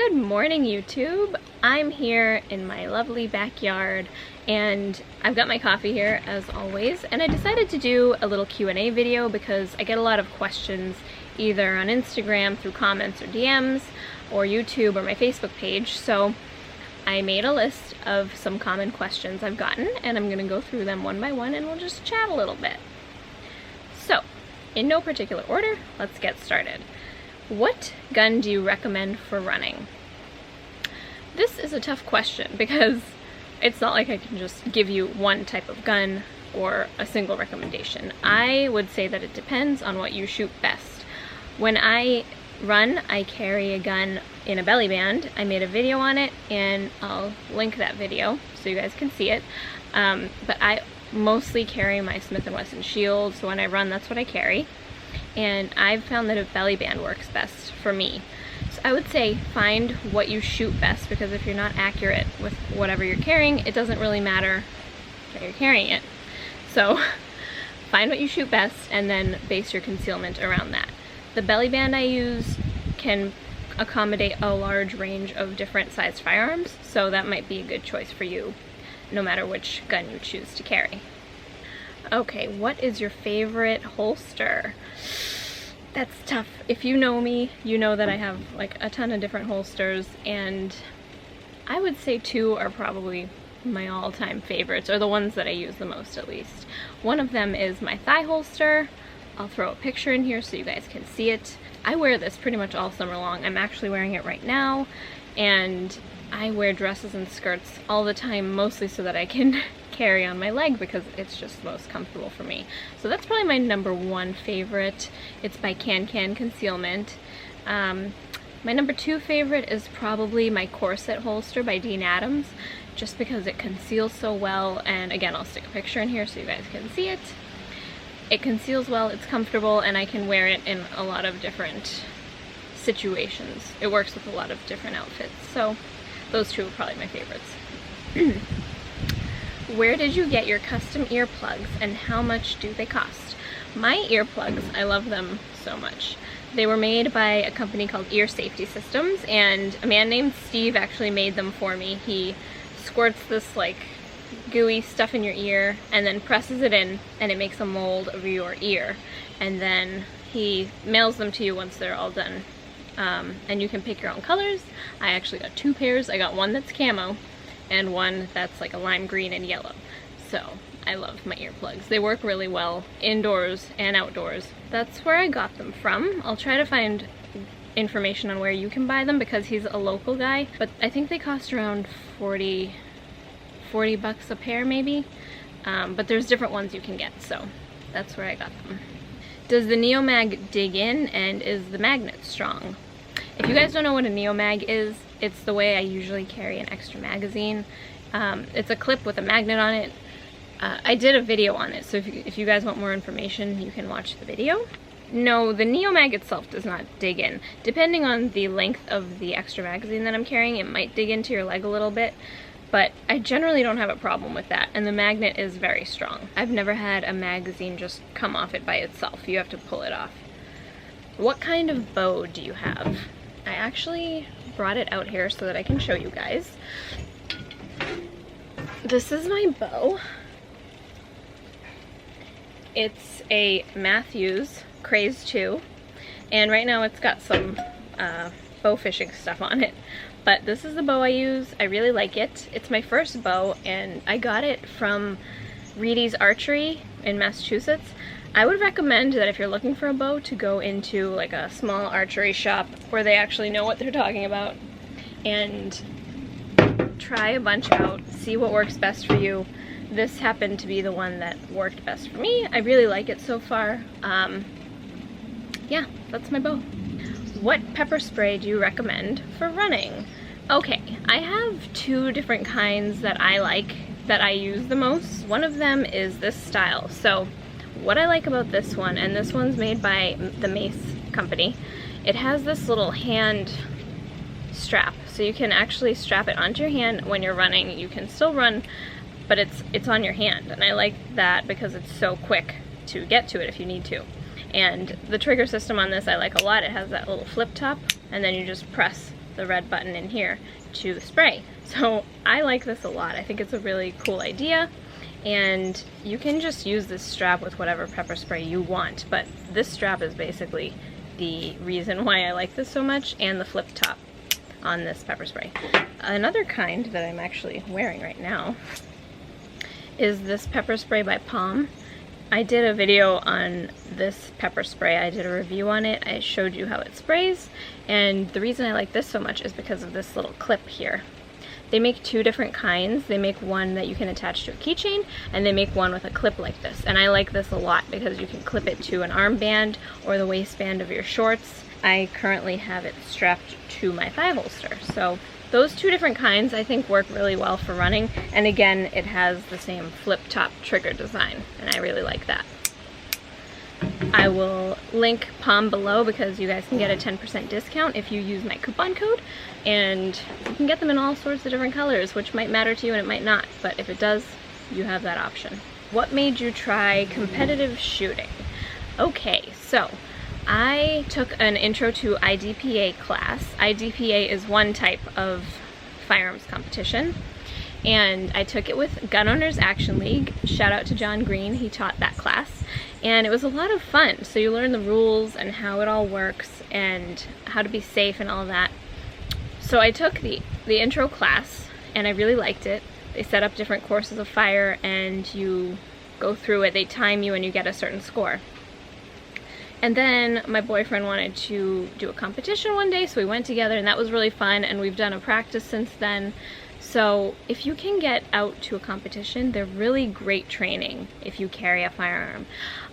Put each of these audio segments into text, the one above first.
Good morning, YouTube. I'm here in my lovely backyard and I've got my coffee here as always, and I decided to do a little Q&A video because I get a lot of questions either on Instagram through comments or DMs or YouTube or my Facebook page. So I made a list of some common questions I've gotten and I'm gonna go through them one by one and we'll just chat a little bit. So in no particular order, let's get started. What gun do you recommend for running? This is a tough question because it's not like I can just give you one type of gun or a single recommendation. I would say that it depends on what you shoot best. When I run, I carry a gun in a belly band. I made a video on it and I'll link that video so you guys can see it. But I mostly carry my Smith & Wesson shield, so when I run, that's what I carry. And I've found that a belly band works best for me. So I would say find what you shoot best, because if you're not accurate with whatever you're carrying, it doesn't really matter that you're carrying it. So find what you shoot best and then base your concealment around that. The belly band I use can accommodate a large range of different sized firearms, so that might be a good choice for you no matter which gun you choose to carry. Okay, what is your favorite holster? That's tough. If you know me, you know that I have like a ton of different holsters, and I would say two are probably my all-time favorites, or the ones that I use the most at least. One of them is my thigh holster. I'll throw a picture in here so you guys can see it. I wear this pretty much all summer long. I'm actually wearing it right now, and I wear dresses and skirts all the time, mostly so that I can carry on my leg because it's just most comfortable for me. So that's probably my number one favorite. It's by Can Concealment. My number two favorite is probably my corset holster by Dean Adams, just because it conceals so well, and again, I'll stick a picture in here so you guys can see it. It conceals well, it's comfortable, and I can wear it in a lot of different situations. It works with a lot of different outfits, so those two are probably my favorites. Where did you get your custom earplugs and how much do they cost? My earplugs, I love them so much. They were made by a company called Ear Safety Systems, and a man named Steve actually made them for me. He squirts this like gooey stuff in your ear and then presses it in, and it makes a mold of your ear, and then he mails them to you once they're all done. And you can pick your own colors. I actually got two pairs. I got one that's camo and one that's like a lime green and yellow. So I love my earplugs. They work really well indoors and outdoors. That's where I got them from. I'll try to find information on where you can buy them because he's a local guy, but I think they cost around 40 bucks a pair maybe. But there's different ones you can get, so that's where I got them. Does the Neomag dig in, and is the magnet strong? If you guys don't know what a Neomag is, it's the way I usually carry an extra magazine. It's a clip with a magnet on it. I did a video on it, so if you guys want more information, you can watch the video. No, the Neomag itself does not dig in. Depending on the length of the extra magazine that I'm carrying, it might dig into your leg a little bit, but I generally don't have a problem with that, and the magnet is very strong. I've never had a magazine just come off it by itself. You have to pull it off. What kind of bow do you have? I actually brought it out here so that I can show you guys. This is my bow. It's a Matthews Craze 2, and right now it's got some bow fishing stuff on it. But this is the bow I use. I really like it. It's my first bow, and I got it from Reedy's Archery in Massachusetts. I would recommend that if you're looking for a bow to go into like a small archery shop where they actually know what they're talking about and try a bunch out, see what works best for you. This happened to be the one that worked best for me. I really like it so far. Yeah, that's my bow. What pepper spray do you recommend for running? Okay, I have two different kinds that I like, that I use the most. One of them is this style. So what I like about this one, and this one's made by the Mace company, it has this little hand strap, so you can actually strap it onto your hand when you're running. You can still run, but it's on your hand, and I like that because it's so quick to get to it if you need to. And the trigger system on this I like a lot. It has that little flip top, and then you just press the red button in here to spray. So I like this a lot. I think it's a really cool idea, and you can just use this strap with whatever pepper spray you want, but this strap is basically the reason why I like this so much, and the flip top on this pepper spray. Another kind that I'm actually wearing right now is this pepper spray by Palm. I did a video on this pepper spray. I did a review on it. I showed you how it sprays, and the reason I like this so much is because of this little clip here. They make two different kinds. They make one that you can attach to a keychain, and they make one with a clip like this. And I like this a lot because you can clip it to an armband or the waistband of your shorts. I currently have it strapped to my thigh holster. So those two different kinds I think work really well for running. And again, it has the same flip top trigger design, and I really like that. I will link Palm below because you guys can get a 10% discount if you use my coupon code, and you can get them in all sorts of different colors, which might matter to you and it might not, but if it does, you have that option. What made you try competitive shooting? Okay, so I took an intro to IDPA class. IDPA is one type of firearms competition, and I took it with Gun Owners Action League. Shout out to John Green, he taught that class. And it was a lot of fun. So you learn the rules and how it all works and how to be safe and all that. So I took the intro class and I really liked it. They set up different courses of fire and you go through it. They time you and you get a certain score. And then my boyfriend wanted to do a competition one day, so we went together, and that was really fun, and we've done a practice since then. So if you can get out to a competition, they're really great training if you carry a firearm.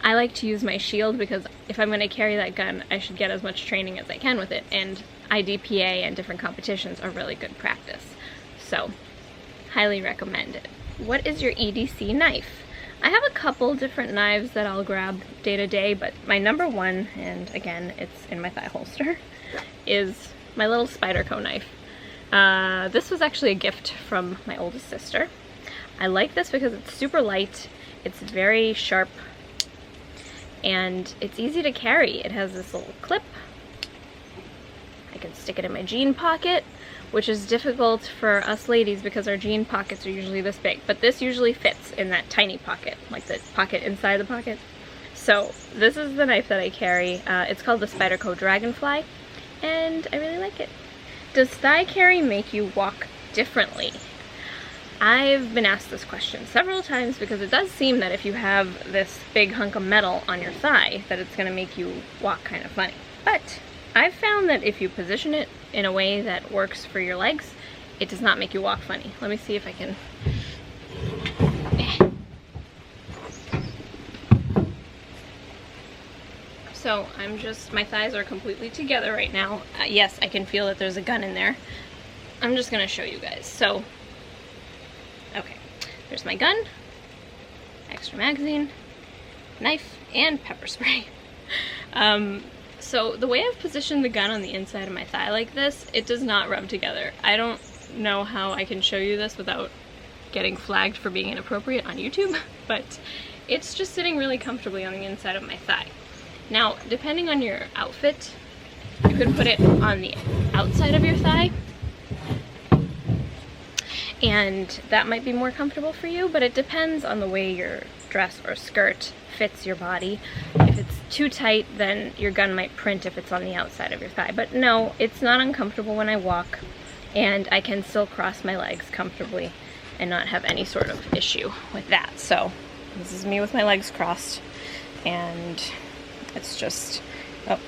I like to use my shield because if I'm going to carry that gun, I should get as much training as I can with it, and IDPA and different competitions are really good practice. So, highly recommend it. What is your EDC knife? I have a couple different knives that I'll grab day to day, but my number one, and again, it's in my thigh holster, is my little Spyderco knife. This was actually a gift from my oldest sister. I like this because it's super light, it's very sharp, and it's easy to carry. It has this little clip. I can stick it in my jean pocket, which is difficult for us ladies because our jean pockets are usually this big, but this usually fits in that tiny pocket, like the pocket inside the pocket. So this is the knife that I carry. It's called the Spyderco Dragonfly, and I really like it. Does thigh carry make you walk differently? I've been asked this question several times because it does seem that if you have this big hunk of metal on your thigh that it's going to make you walk kind of funny. But I've found that if you position it in a way that works for your legs, it does not make you walk funny. Let me see if I can. So my thighs are completely together right now. Yes, I can feel that there's a gun in there. I'm just gonna show you guys. So, okay, there's my gun, extra magazine, knife, and pepper spray. So the way I've positioned the gun on the inside of my thigh like this, it does not rub together. I don't know how I can show you this without getting flagged for being inappropriate on YouTube, but it's just sitting really comfortably on the inside of my thigh. Now, depending on your outfit, you could put it on the outside of your thigh, and that might be more comfortable for you, but it depends on the way your dress or skirt fits your body. If it's too tight, then your gun might print if it's on the outside of your thigh. But no, it's not uncomfortable when I walk, and I can still cross my legs comfortably and not have any sort of issue with that. So this is me with my legs crossed, and it's just, oh,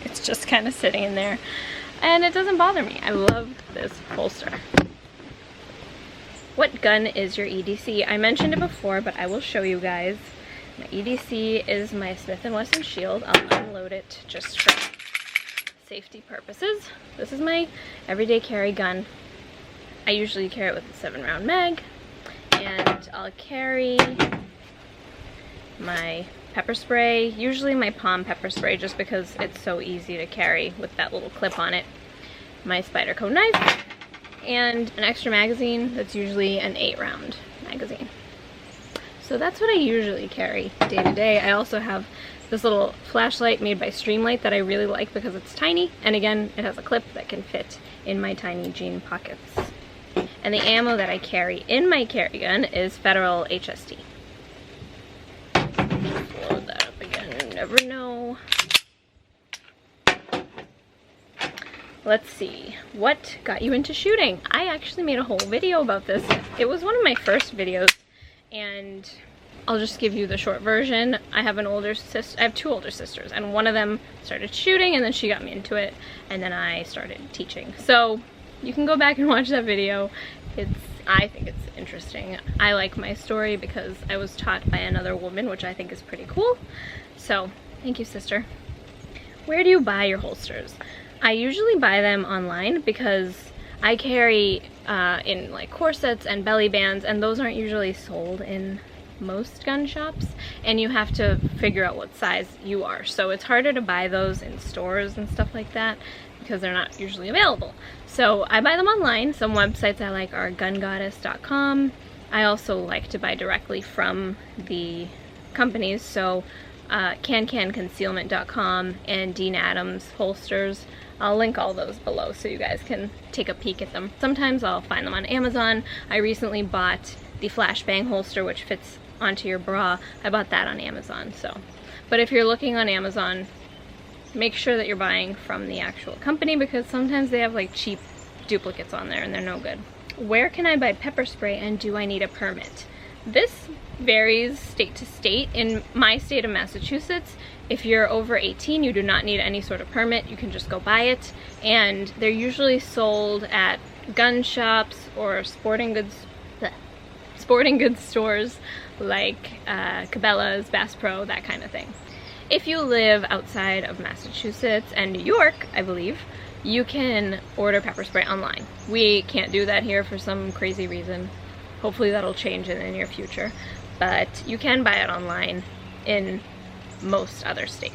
it's just kind of sitting in there, and it doesn't bother me. I love this holster. What gun is your EDC? I mentioned it before, but I will show you guys. My EDC is my Smith & Wesson Shield. I'll unload it just for safety purposes. This is my everyday carry gun. I usually carry it with a 7-round mag, and I'll carry my pepper spray, usually my Palm pepper spray just because it's so easy to carry with that little clip on it, my Spyderco knife, and an extra magazine that's usually an 8-round magazine. So that's what I usually carry day to day. I also have this little flashlight made by Streamlight that I really like because it's tiny, and again, it has a clip that can fit in my tiny jean pockets. And the ammo that I carry in my carry gun is Federal HST. Load that up again, you never know. Let's see, what got you into shooting? I actually made a whole video about this. It was one of my first videos, and I'll just give you the short version. I have two older sisters, and one of them started shooting, and then she got me into it, and then I started teaching. So you can go back and watch that video. I think it's interesting. I like my story because I was taught by another woman, which I think is pretty cool. So thank you, sister. Where do you buy your holsters? I usually buy them online because I carry in like corsets and belly bands, and those aren't usually sold in most gun shops, and you have to figure out what size you are. So it's harder to buy those in stores and stuff like that because they're not usually available. So I buy them online. Some websites I like are gungoddess.com. I also like to buy directly from the companies, so canconcealment.com and Dean Adams holsters. I'll link all those below so you guys can take a peek at them. Sometimes I'll find them on Amazon. I recently bought the flashbang holster, which fits onto your bra. I bought that on Amazon. But if you're looking on Amazon, make sure that you're buying from the actual company because sometimes they have like cheap duplicates on there and they're no good. Where can I buy pepper spray, and do I need a permit? This varies state to state. In my state of Massachusetts, if you're over 18, you do not need any sort of permit. You can just go buy it, and they're usually sold at gun shops or sporting goods stores like Cabela's, Bass Pro, that kind of thing. If you live outside of Massachusetts and New York, I believe, you can order pepper spray online. We can't do that here for some crazy reason. Hopefully that'll change in the near future, but you can buy it online in most other states.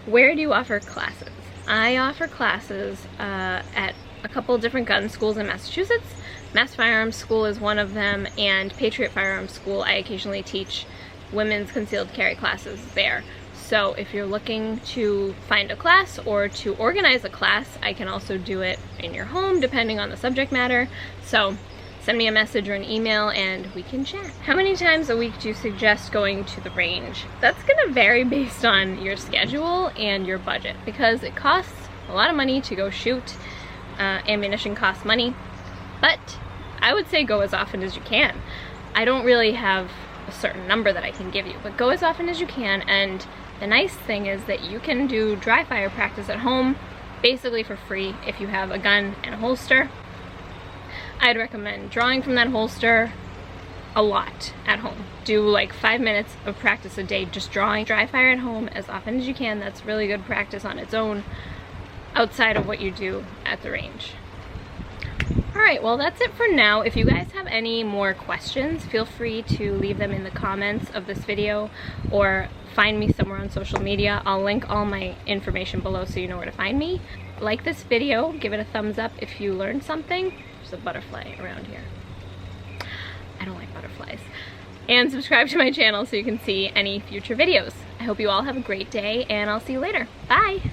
Where do you offer classes? I offer classes at a couple different gun schools in Massachusetts. Mass Firearms School is one of them, and Patriot Firearms School. I occasionally teach women's concealed carry classes there. So if you're looking to find a class or to organize a class, I can also do it in your home depending on the subject matter. So send me a message or an email and we can chat. How many times a week do you suggest going to the range? That's gonna vary based on your schedule and your budget because it costs a lot of money to go shoot. Ammunition costs money, but I would say go as often as you can. I don't really have a certain number that I can give you, but go as often as you can. And the nice thing is that you can do dry fire practice at home basically for free if you have a gun and a holster. I'd recommend drawing from that holster a lot at home. Do like 5 minutes of practice a day just drawing. Dry fire at home as often as you can. That's really good practice on its own outside of what you do at the range. Alright, well that's it for now. If you guys have any more questions, feel free to leave them in the comments of this video or find me somewhere on social media. I'll link all my information below so you know where to find me. Like this video, give it a thumbs up if you learned something. There's a butterfly around here. I don't like butterflies. And subscribe to my channel so you can see any future videos. I hope you all have a great day, and I'll see you later. Bye!